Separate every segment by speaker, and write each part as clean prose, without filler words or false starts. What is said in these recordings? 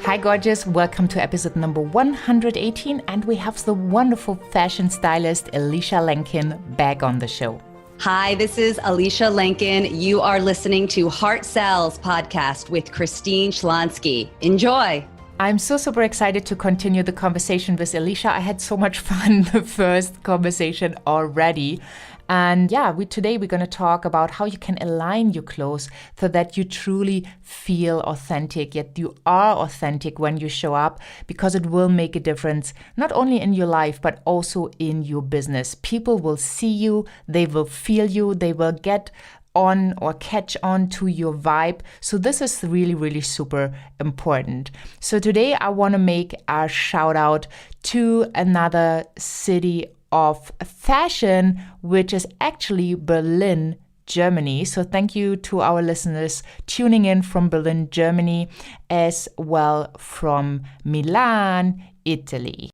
Speaker 1: Hi, gorgeous. Welcome to episode number 118. And we have the wonderful fashion stylist, Elysha Lenkin, back on the show.
Speaker 2: Hi, this is Elysha Lenkin. You are listening to HeartSellsPodcast with Christine Schlonski. Enjoy.
Speaker 1: I'm so super excited to continue the conversation with Elysha. I had so much fun the first conversation already. And yeah, today we're going to talk about how you can align your clothes so that you truly feel authentic, yet you are authentic when you show up, because it will make a difference, not only in your life, but also in your business. People will see you, they will feel you, they will get on or catch on to your vibe. So this is really, really super important. So today I want to make a shout out to another city of fashion, which is actually Berlin, Germany. So thank you to our listeners tuning in from Berlin, Germany, as well from Milan, Italy.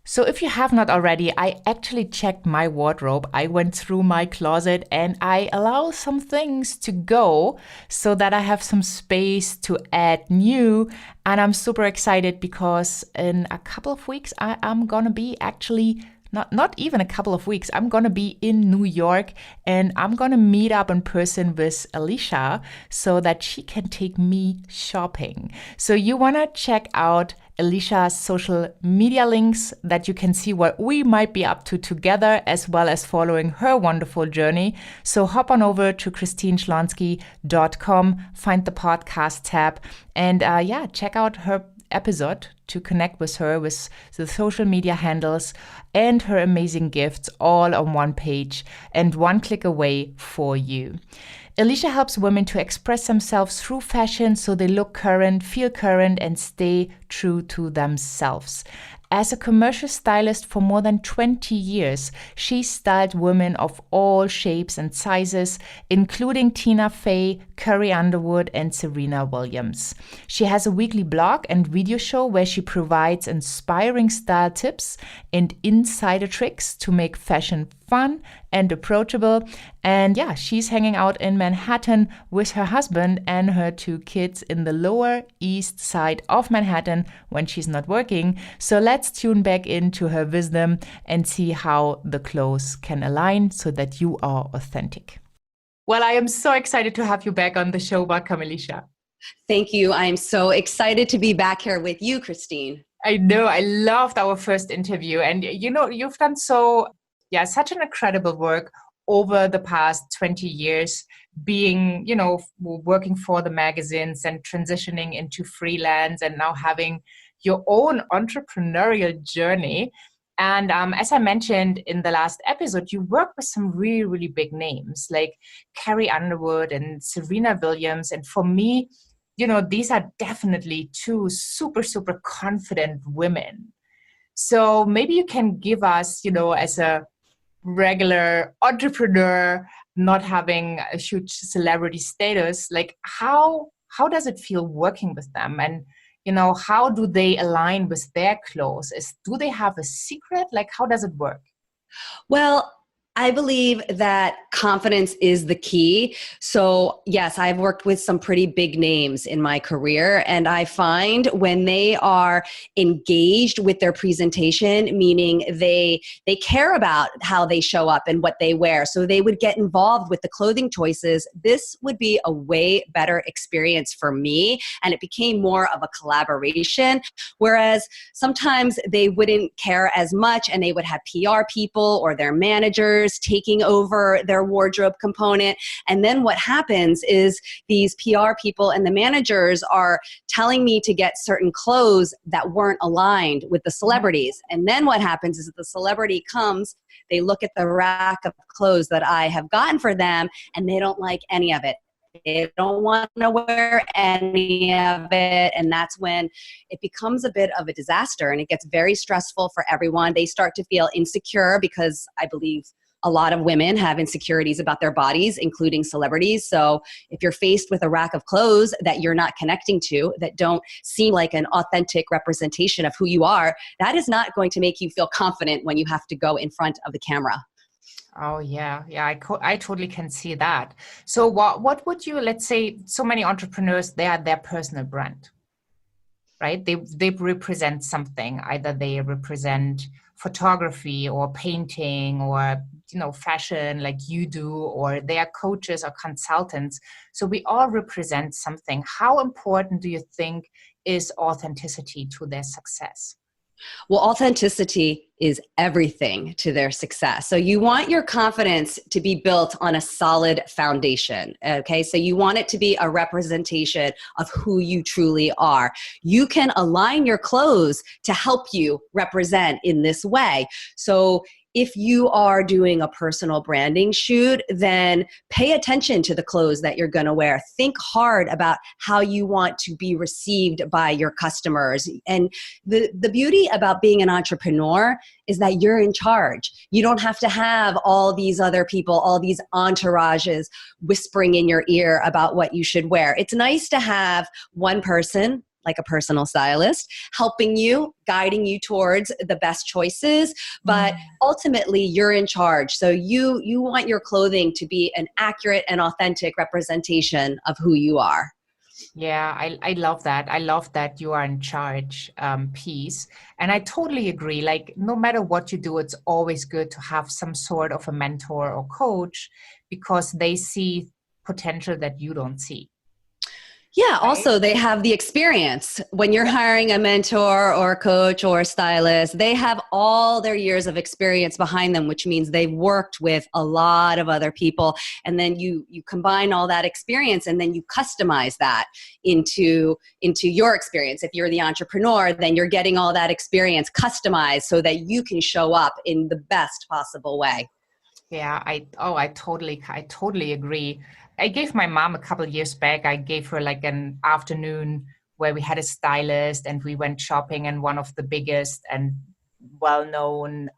Speaker 1: So if you have not already, I actually checked my wardrobe. I went through my closet and I allow some things to go so that I have some space to add new. And I'm super excited because in a couple of weeks, I'm going to be actually not even a couple of weeks, I'm going to be in New York and I'm going to meet up in person with Elysha so that she can take me shopping. So you want to check out Elysha's social media links that you can see what we might be up to together, as well as following her wonderful journey. So hop on over to christineschlonski.com, find the podcast tab, and check out her episode to connect with her with the social media handles and her amazing gifts all on one page and one click away for you. Elysha helps women to express themselves through fashion so they look current, feel current, and stay true to themselves. As a commercial stylist for more than 20 years, she styled women of all shapes and sizes, including Tina Fey, Carrie Underwood, and Serena Williams. She has a weekly blog and video show where she provides inspiring style tips and insider tricks to make fashion fun and approachable. And yeah, she's hanging out in Manhattan with her husband and her 2 kids in the Lower East Side of Manhattan when she's not working. So let's tune back into her wisdom and see how the clothes can align so that you are authentic. Well, I am so excited to have you back on the show. Welcome, Elysha.
Speaker 2: Thank you. I'm so excited to be back here with you, Christine.
Speaker 1: I know. I loved our first interview. And you've done such an incredible work over the past 20 years, being, working for the magazines and transitioning into freelance and now having your own entrepreneurial journey. And as I mentioned in the last episode, you work with some really, really big names like Carrie Underwood and Serena Williams. And for me, these are definitely 2 super, super confident women. So maybe you can give us, as a regular entrepreneur, not having a huge celebrity status, like how does it feel working with them? And, how do they align with their clothes? Do they have a secret? Like, how does it work?
Speaker 2: Well, I believe that confidence is the key. So yes, I've worked with some pretty big names in my career, and I find when they are engaged with their presentation, meaning they care about how they show up and what they wear, so they would get involved with the clothing choices, this would be a way better experience for me, and it became more of a collaboration. Whereas sometimes they wouldn't care as much, and they would have PR people or their managers taking over their wardrobe component. And then what happens is these PR people and the managers are telling me to get certain clothes that weren't aligned with the celebrities. And then what happens is that the celebrity comes, they look at the rack of clothes that I have gotten for them, and they don't like any of it. They don't want to wear any of it. And that's when it becomes a bit of a disaster, and it gets very stressful for everyone. They start to feel insecure because I believe a lot of women have insecurities about their bodies, including celebrities. So if you're faced with a rack of clothes that you're not connecting to, that don't seem like an authentic representation of who you are, that is not going to make you feel confident when you have to go in front of the camera.
Speaker 1: Oh yeah, yeah. I totally can see that. So what would you, let's say, so many entrepreneurs, they are their personal brand, right? They represent something. Either they represent photography or painting or fashion like you do, or they are coaches or consultants. So we all represent something. How important do you think is authenticity to their success?
Speaker 2: Well, authenticity is everything to their success. So you want your confidence to be built on a solid foundation. Okay. So you want it to be a representation of who you truly are. You can align your clothes to help you represent in this way. So if you are doing a personal branding shoot, then pay attention to the clothes that you're going to wear. Think hard about how you want to be received by your customers. And the beauty about being an entrepreneur is that you're in charge. You don't have to have all these other people, all these entourages whispering in your ear about what you should wear. It's nice to have one person, like a personal stylist, helping you, guiding you towards the best choices, but ultimately you're in charge. So you want your clothing to be an accurate and authentic representation of who you are.
Speaker 1: Yeah, I love that. I love that you are in charge piece. And I totally agree. Like, no matter what you do, it's always good to have some sort of a mentor or coach because they see potential that you don't see.
Speaker 2: Yeah,
Speaker 1: Right?
Speaker 2: also they have the experience. When you're hiring a mentor or a coach or a stylist, they have all their years of experience behind them, which means they've worked with a lot of other people. And then you combine all that experience and then you customize that into your experience. If you're the entrepreneur, then you're getting all that experience customized so that you can show up in the best possible way.
Speaker 1: Yeah, I totally agree. I gave my mom a couple years back, I gave her like an afternoon where we had a stylist and we went shopping in one of the biggest and well-known,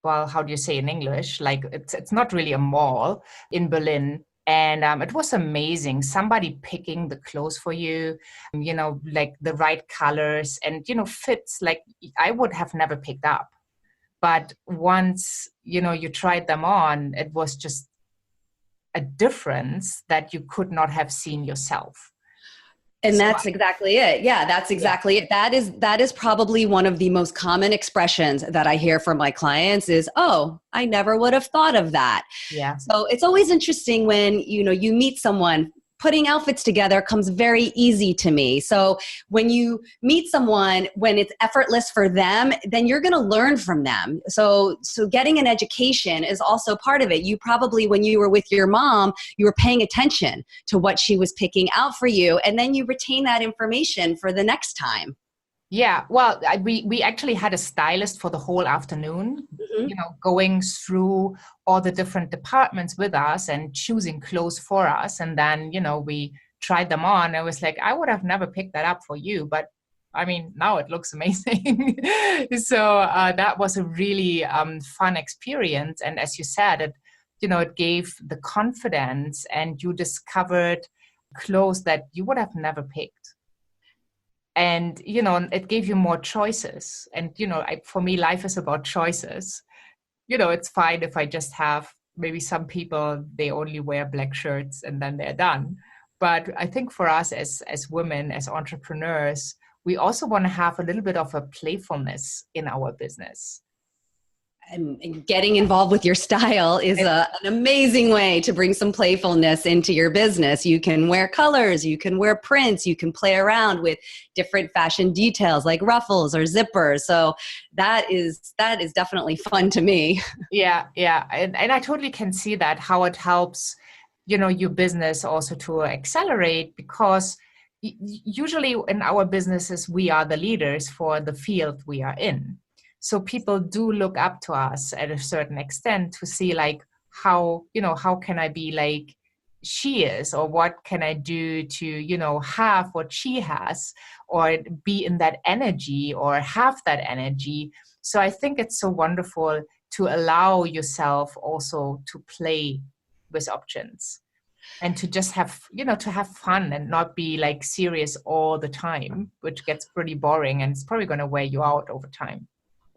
Speaker 1: well, how do you say in English? Like it's not really a mall in Berlin. And it was amazing. Somebody picking the clothes for you, like the right colors and, fits like I would have never picked up. But once, you tried them on, it was just a difference that you could not have seen yourself.
Speaker 2: And
Speaker 1: So,
Speaker 2: that's exactly it. Yeah, that's
Speaker 1: yeah,
Speaker 2: exactly it. That is probably one of the most common expressions that I hear from my clients is, "Oh, I never would have thought of that."
Speaker 1: yeah.
Speaker 2: So it's always interesting when, you meet someone. Putting outfits together comes very easy to me. So when you meet someone, when it's effortless for them, then you're going to learn from them. So getting an education is also part of it. You probably, when you were with your mom, you were paying attention to what she was picking out for you, and then you retain that information for the next time.
Speaker 1: Yeah, well, we actually had a stylist for the whole afternoon,
Speaker 2: Mhm.
Speaker 1: going through all the different departments with us and choosing clothes for us. And then, we tried them on. I was like, I would have never picked that up for you, but I mean, now it looks amazing. So that was a really fun experience. And as you said, it gave the confidence and you discovered clothes that you would have never picked. And it gave you more choices. And for me, life is about choices. It's fine if I just have, maybe some people, they only wear black shirts and then they're done. But I think for us as women, as entrepreneurs, we also want to have a little bit of a playfulness in our business.
Speaker 2: And getting involved with your style is an amazing way to bring some playfulness into your business. You can wear colors, you can wear prints, you can play around with different fashion details like ruffles or zippers. So that is definitely fun to me.
Speaker 1: Yeah, yeah. And I totally can see that, how it helps, your business also to accelerate, because usually in our businesses, we are the leaders for the field we are in. So people do look up to us at a certain extent to see like how can I be like she is, or what can I do to, have what she has, or be in that energy or have that energy. So I think it's so wonderful to allow yourself also to play with options and to just to have fun and not be like serious all the time, which gets pretty boring and it's probably going to wear you out over time.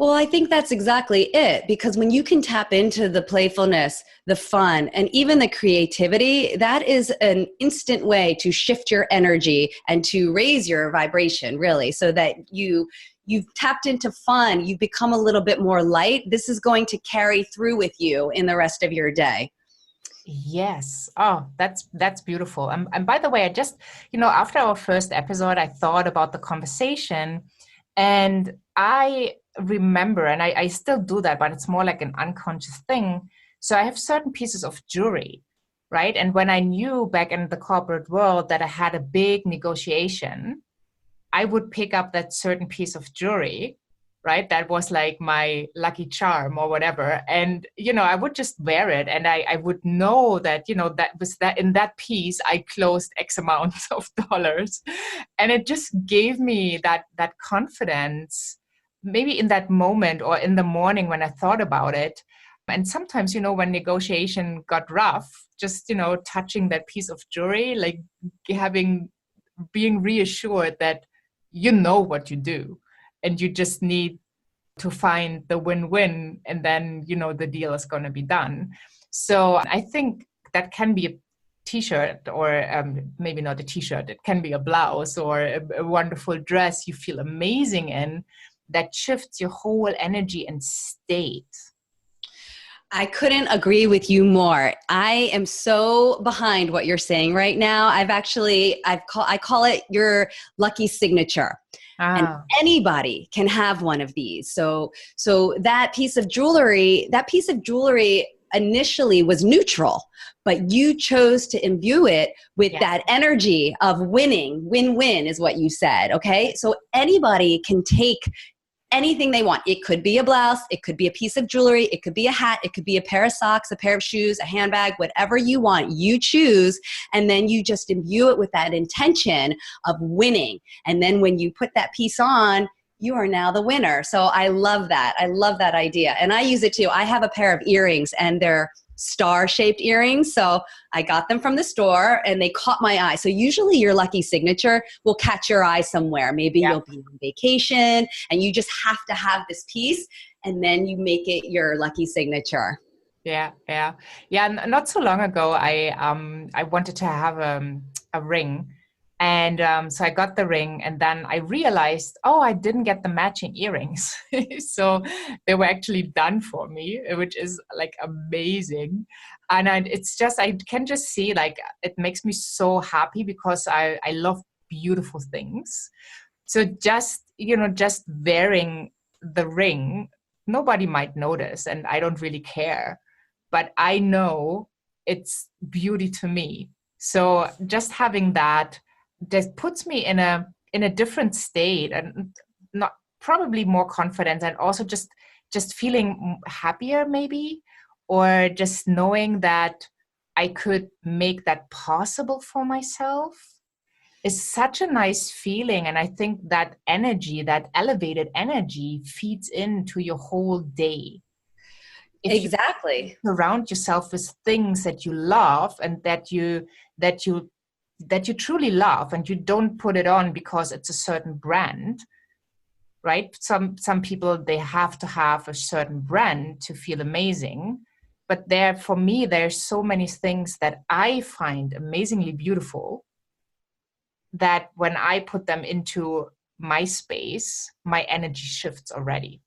Speaker 2: Well, I think that's exactly it, because when you can tap into the playfulness, the fun, and even the creativity, that is an instant way to shift your energy and to raise your vibration, really, so that you've tapped into fun, you've become a little bit more light. This is going to carry through with you in the rest of your day.
Speaker 1: Yes. Oh, that's beautiful. And by the way, I just, after our first episode, I thought about the conversation, and I remember, and I still do that, but it's more like an unconscious thing. So I have certain pieces of jewelry, right? And when I knew back in the corporate world that I had a big negotiation, I would pick up that certain piece of jewelry, right? That was like my lucky charm or whatever. And, I would just wear it, and I would know that, that was that in that piece, I closed X amount of dollars. And it just gave me that confidence, maybe in that moment or in the morning when I thought about it. And sometimes, when negotiation got rough, just, touching that piece of jewelry, like being reassured that you know what you do, and you just need to find the win-win, and then, the deal is going to be done. So I think that can be a t-shirt, or maybe not a t-shirt, it can be a blouse or a wonderful dress you feel amazing in, that shifts your whole energy and state.
Speaker 2: I couldn't agree with you more. I am so behind what you're saying right now. I call it your lucky signature. And anybody can have one of these. So that piece of jewelry initially was neutral, but you chose to imbue it with that energy of winning. Win-win is what you said. Okay. So anybody can take anything they want. It could be a blouse, it could be a piece of jewelry, it could be a hat, it could be a pair of socks, a pair of shoes, a handbag, whatever you want, you choose. And then you just imbue it with that intention of winning. And then when you put that piece on, you are now the winner. So I love that. I love that idea. And I use it too. I have a pair of earrings, and they're star-shaped earrings. So I got them from the store, and they caught my eye. So usually your lucky signature will catch your eye somewhere. Maybe you'll be on vacation and you just have to have this piece, and then you make it your lucky signature.
Speaker 1: Yeah. Not so long ago, I wanted to have a ring. And so I got the ring, and then I realized, I didn't get the matching earrings. So they were actually done for me, which is like amazing. And I can just see, like, it makes me so happy, because I love beautiful things. So just wearing the ring, nobody might notice, and I don't really care, but I know it's beauty to me. So just having that puts me in a different state, and not probably more confident, and also just feeling happier maybe, or just knowing that I could make that possible for myself is such a nice feeling. And I think that energy, that elevated energy, feeds into your whole day.
Speaker 2: Exactly.
Speaker 1: You surround yourself with things that you love, and that you truly love, and you don't put it on because it's a certain brand, right? Some people, they have to have a certain brand to feel amazing. But for me, there's so many things that I find amazingly beautiful, that when I put them into my space, my energy shifts already.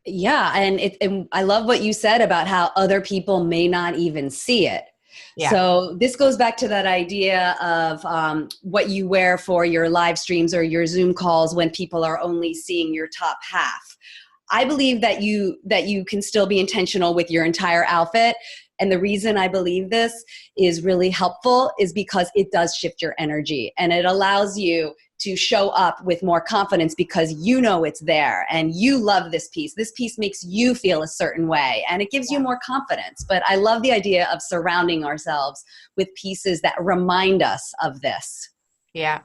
Speaker 2: Yeah. And I love what you said about how other people may not even see it. Yeah. So this goes back to that idea of what you wear for your live streams or your Zoom calls when people are only seeing your top half. I believe that you can still be intentional with your entire outfit. And the reason I believe this is really helpful is because it does shift your energy, and it allows you to show up with more confidence because you know it's there and you love this piece. This piece makes you feel a certain way, and it gives you more confidence. But I love the idea of surrounding ourselves with pieces that remind us of this.
Speaker 1: Yeah.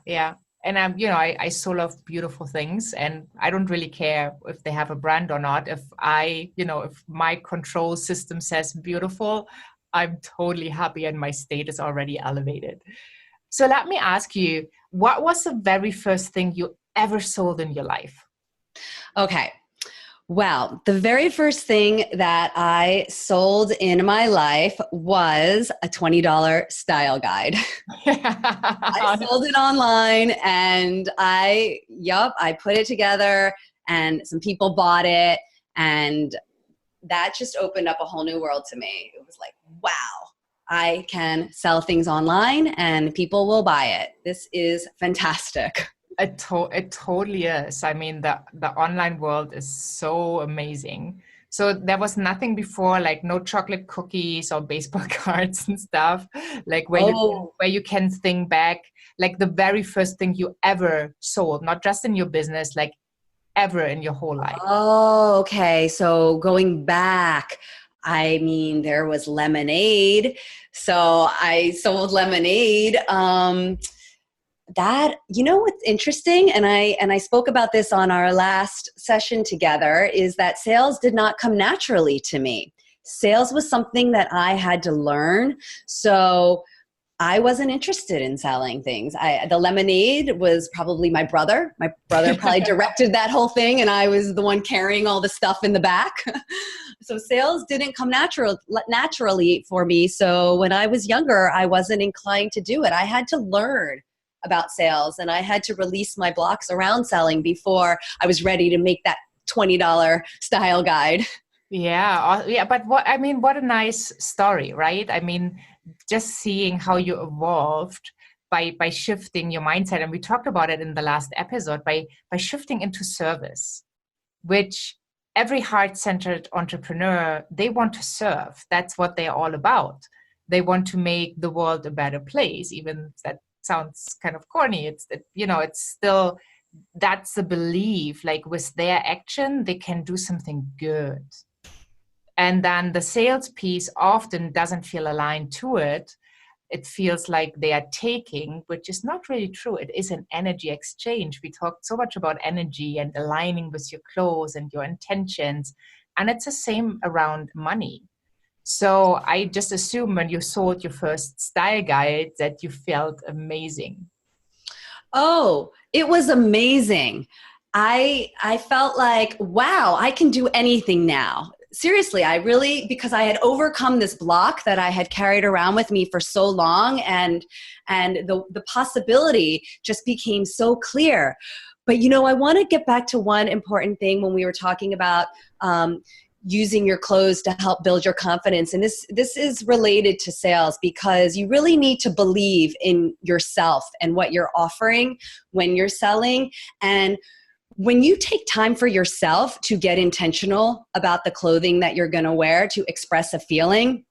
Speaker 1: And I so love beautiful things, and I don't really care if they have a brand or not. If if my control system says beautiful, I'm totally happy, and my state is already elevated. So let me ask you, what was the very first thing you ever sold in your life?
Speaker 2: Okay. Wow. The very first thing that I sold in my life was a $20 style guide. I sold it online and I put it together and some people bought it, and that just opened up a whole new world to me. It was like, wow, I can sell things online and people will buy it. This is fantastic.
Speaker 1: It totally is. I mean, the online world is so amazing. So there was nothing before, like no chocolate cookies or baseball cards and stuff, like where you can think back, like the very first thing you ever sold, not just in your business, like ever in your whole life.
Speaker 2: Oh, okay. So going back, I mean, there was lemonade. So I sold lemonade. That, you know what's interesting, and I spoke about this on our last session together, is that sales did not come naturally to me. Sales was something that I had to learn. So I wasn't interested in selling things. The lemonade was probably my brother. My brother probably directed that whole thing, and I was the one carrying all the stuff in the back. So sales didn't come naturally for me. So when I was younger, I wasn't inclined to do it. I had to learn about sales, and I had to release my blocks around selling before I was ready to make that $20 style guide.
Speaker 1: Yeah. But what a nice story, right? I mean, just seeing how you evolved by shifting your mindset. And we talked about it in the last episode, by shifting into service, which every heart-centered entrepreneur, they want to serve. That's what they're all about. They want to make the world a better place, even if that sounds kind of corny. It's still, that's the belief, like with their action, they can do something good. And then the sales piece often doesn't feel aligned to it. It feels like they are taking, which is not really true. It is an energy exchange. We talked so much about energy and aligning with your clothes and your intentions. And it's the same around money. So I just assume when you sold your first style guide that you felt amazing.
Speaker 2: Oh, it was amazing. I felt like, wow, I can do anything now. Seriously, because I had overcome this block that I had carried around with me for so long, and the possibility just became so clear. But I want to get back to one important thing when we were talking about using your clothes to help build your confidence. And this is related to sales, because you really need to believe in yourself and what you're offering when you're selling. And when you take time for yourself to get intentional about the clothing that you're going to wear to express a feeling,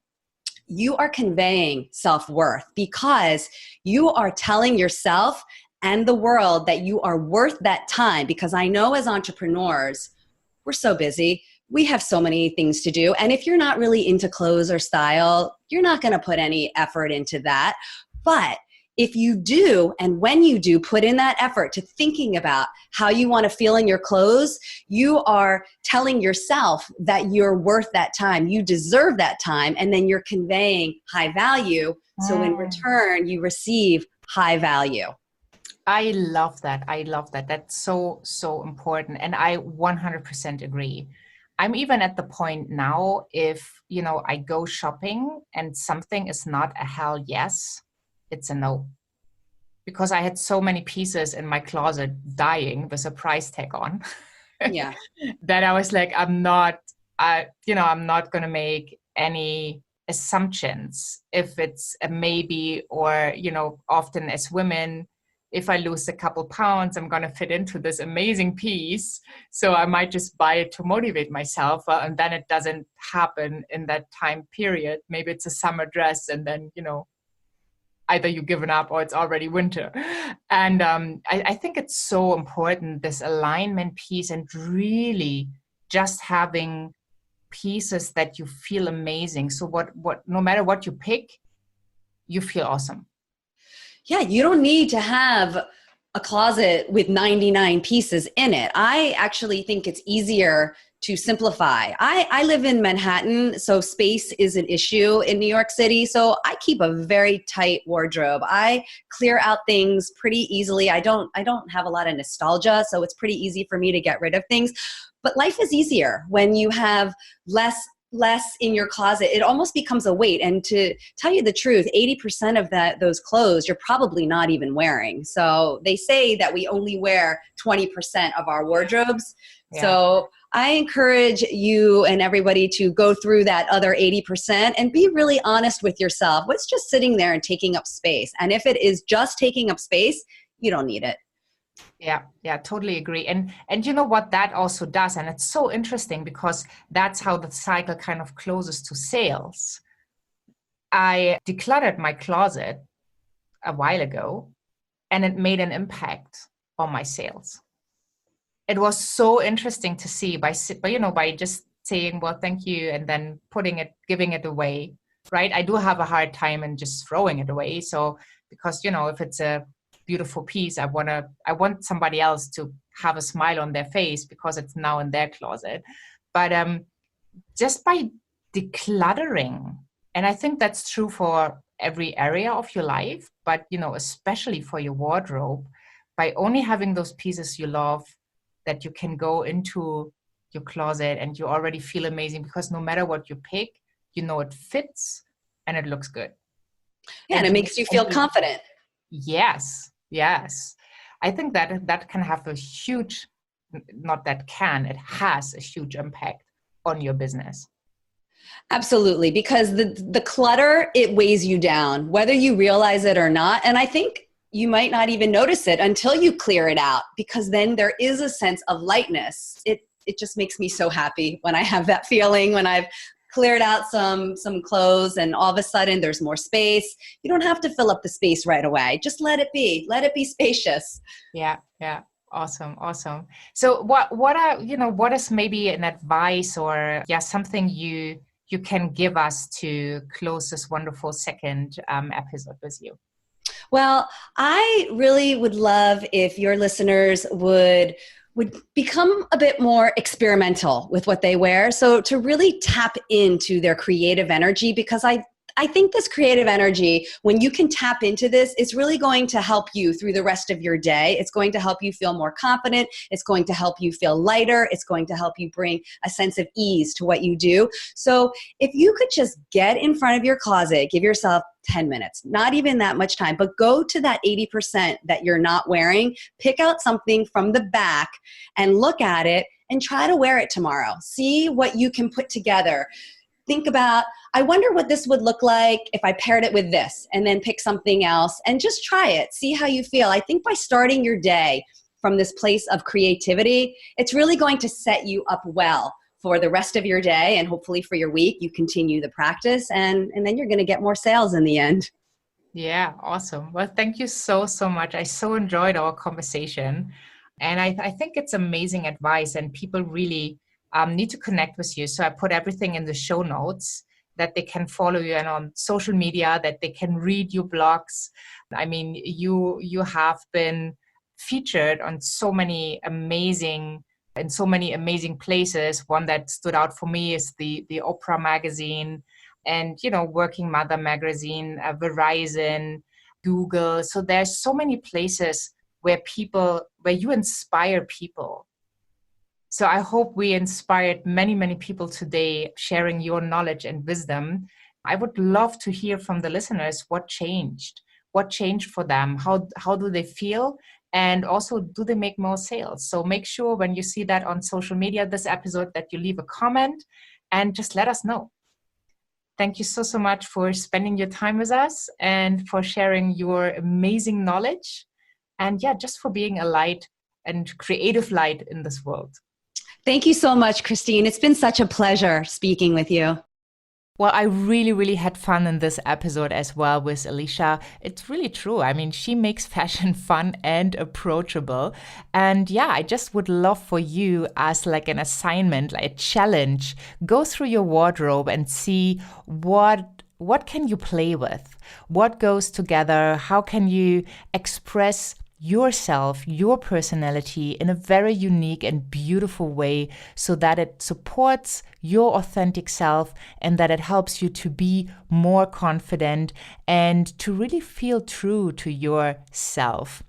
Speaker 2: you are conveying self-worth, because you are telling yourself and the world that you are worth that time. Because I know as entrepreneurs, we're so busy. We have so many things to do. And if you're not really into clothes or style, you're not going to put any effort into that. But if you do, and when you do put in that effort to thinking about how you want to feel in your clothes, you are telling yourself that you're worth that time. You deserve that time. And then you're conveying high value. So in return, you receive high value.
Speaker 1: I love that. That's so, so important. And I 100% agree. I'm even at the point now, if, I go shopping and something is not a hell yes, it's a no. Because I had so many pieces in my closet dying with a price tag on.
Speaker 2: Yeah.
Speaker 1: That I was like, I'm not going to make any assumptions if it's a maybe, or, often as women, if I lose a couple pounds, I'm going to fit into this amazing piece. So I might just buy it to motivate myself. And then it doesn't happen in that time period. Maybe it's a summer dress, and then, either you've given up or it's already winter. And I think it's so important, this alignment piece, and really just having pieces that you feel amazing. So what no matter what you pick, you feel awesome.
Speaker 2: Yeah, you don't need to have a closet with 99 pieces in it. I actually think it's easier to simplify. I live in Manhattan, so space is an issue in New York City. So I keep a very tight wardrobe. I clear out things pretty easily. I don't have a lot of nostalgia, so it's pretty easy for me to get rid of things. But life is easier when you have less in your closet. It almost becomes a weight. And to tell you the truth, 80% of those clothes you're probably not even wearing. So they say that we only wear 20% of our wardrobes. Yeah. So I encourage you and everybody to go through that other 80% and be really honest with yourself. What's just sitting there and taking up space? And if it is just taking up space, you don't need it.
Speaker 1: Yeah, totally agree. And you know what that also does, and it's so interesting because that's how the cycle kind of closes to sales. I decluttered my closet a while ago, and it made an impact on my sales. It was so interesting to see by just saying, well, thank you, and then giving it away, right? I do have a hard time in just throwing it away. So because, if it's a beautiful piece, I want somebody else to have a smile on their face because it's now in their closet. But just by decluttering, and I think that's true for every area of your life, but especially for your wardrobe, by only having those pieces you love that you can go into your closet and you already feel amazing because no matter what you pick, it fits and it looks good.
Speaker 2: Yeah, and it makes you feel confident.
Speaker 1: Yes. I think that can have a huge, it has a huge impact on your business.
Speaker 2: Absolutely, because the clutter, it weighs you down, whether you realize it or not. And I think you might not even notice it until you clear it out, because then there is a sense of lightness. It just makes me so happy when I have that feeling, when I've cleared out some clothes and all of a sudden there's more space. You don't have to fill up the space right away. Just let it be spacious.
Speaker 1: Yeah. Awesome. So what is maybe an advice or something you can give us to close this wonderful second episode with you?
Speaker 2: Well, I really would love if your listeners would become a bit more experimental with what they wear. So to really tap into their creative energy, because I think this creative energy, when you can tap into this, it's really going to help you through the rest of your day. It's going to help you feel more confident. It's going to help you feel lighter. It's going to help you bring a sense of ease to what you do. So if you could just get in front of your closet, give yourself 10 minutes, not even that much time, but go to that 80% that you're not wearing, pick out something from the back and look at it and try to wear it tomorrow. See what you can put together. Think about, I wonder what this would look like if I paired it with this, and then pick something else and just try it. See how you feel. I think by starting your day from this place of creativity, it's really going to set you up well for the rest of your day, and hopefully for your week. You continue the practice and then you're going to get more sales in the end.
Speaker 1: Yeah, awesome. Well, thank you so much. I so enjoyed our conversation, and I think it's amazing advice, and people really need to connect with you. So I put everything in the show notes that they can follow you and on social media, that they can read your blogs. I mean, you have been featured on so many amazing places. One that stood out for me is the Oprah magazine, and Working Mother magazine, Verizon, Google. So there's so many places where you inspire people. So I hope we inspired many people today, sharing your knowledge and wisdom. I would love to hear from the listeners what changed for them. How do they feel? And also, do they make more sales? So make sure when you see that on social media, this episode, that you leave a comment and just let us know. Thank you so much for spending your time with us and for sharing your amazing knowledge. And just for being a light and creative light in this world.
Speaker 2: Thank you so much, Christine. It's been such a pleasure speaking with you.
Speaker 1: Well, I really had fun in this episode as well with Elysha. It's really true. I mean, she makes fashion fun and approachable. And I just would love for you as like an assignment, like a challenge, go through your wardrobe and see what can you play with? What goes together? How can you express yourself, your personality in a very unique and beautiful way so that it supports your authentic self and that it helps you to be more confident and to really feel true to yourself.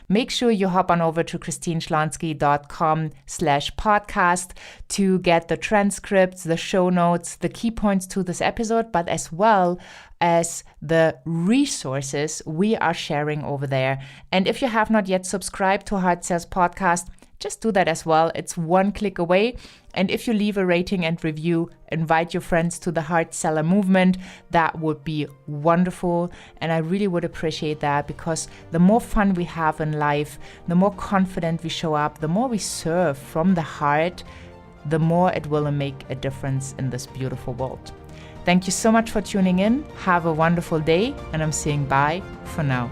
Speaker 1: Make sure you hop on over to christineschlonski.com/podcast to get the transcripts, the show notes, the key points to this episode, but as well as the resources we are sharing over there. And if you have not yet subscribed to Heart Sells Podcast, just do that as well. It's one click away. And if you leave a rating and review, invite your friends to the Heart Seller movement. That would be wonderful. And I really would appreciate that, because the more fun we have in life, the more confident we show up, the more we serve from the heart, the more it will make a difference in this beautiful world. Thank you so much for tuning in. Have a wonderful day, and I'm saying bye for now.